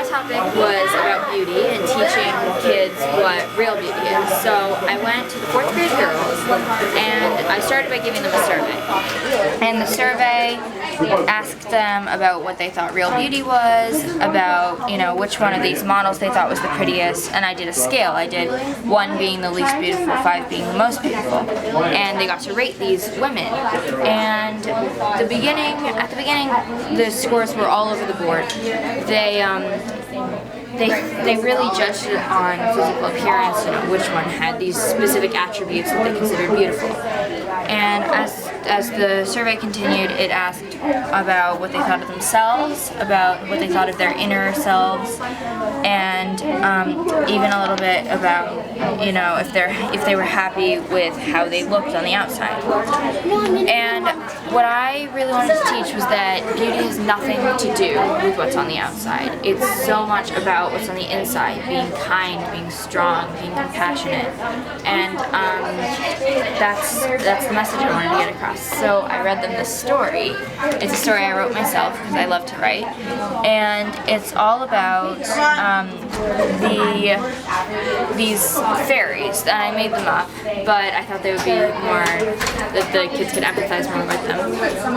topic was about beauty and teaching kids what real beauty is. So I went to the 4th grade girls and I started by giving them a survey. And the survey asked them about what they thought real beauty was, about, you know, which one of these models they thought was the prettiest, and I did a scale. I did 1 being the least beautiful, 5 being the most beautiful. And they got to rate these women. And at the beginning, the scores were all over the board. They really judged it on physical appearance, you know, which one had these specific attributes that they considered beautiful. And as the survey continued, it asked about what they thought of themselves, about what they thought of their inner selves, and even a little bit about, you know, if they were happy with how they looked on the outside. And what I really wanted to teach was that beauty has nothing to do with what's on the outside. It's so much about what's on the inside, being kind, being strong, being compassionate, and that's the message I wanted to get across. So I read them this story. It's a story I wrote myself because I love to write, and it's all about these fairies, and I made them up, but I thought they would be more, that the kids could empathize more with them.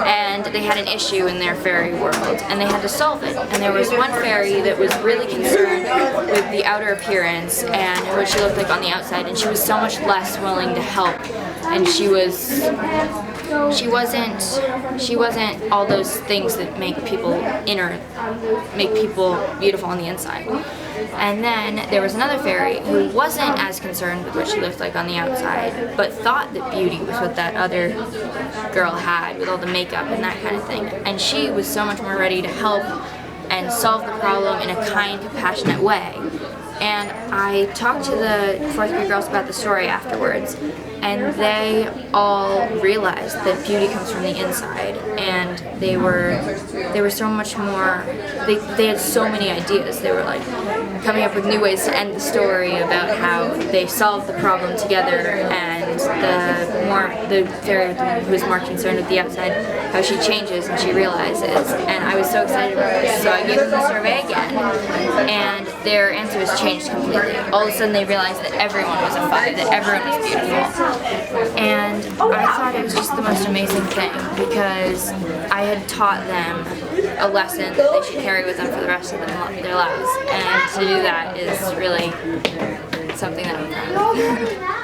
And they had an issue in their fairy world, and they had to solve it. And there was one fairy that was really concerned with the outer appearance and what she looked like on the outside, and she was so much less willing to help. And she wasn't all those things that make people beautiful on the inside. And then there was another fairy who wasn't as concerned with what she looked like on the outside, but thought that beauty was what that other girl had, with all the makeup and that kind of thing. And she was so much more ready to help and solve the problem in a kind, compassionate way. And I talked to the 4th grade girls about the story afterwards, and they all realized that beauty comes from the inside, and they were so much more, they had so many ideas. They were like coming up with new ways to end the story about how they solved the problem together, and the fairy who was more concerned with the outside, how she changes and she realizes. And I was so excited about this, so I gave them the survey again, and their answers changed completely. All of a sudden they realized that everyone was a 5, that everyone was beautiful. And I thought it was just the most amazing thing, because I had taught them a lesson that they should carry with them for the rest of their lives. And to do that is really something that I'm proud of.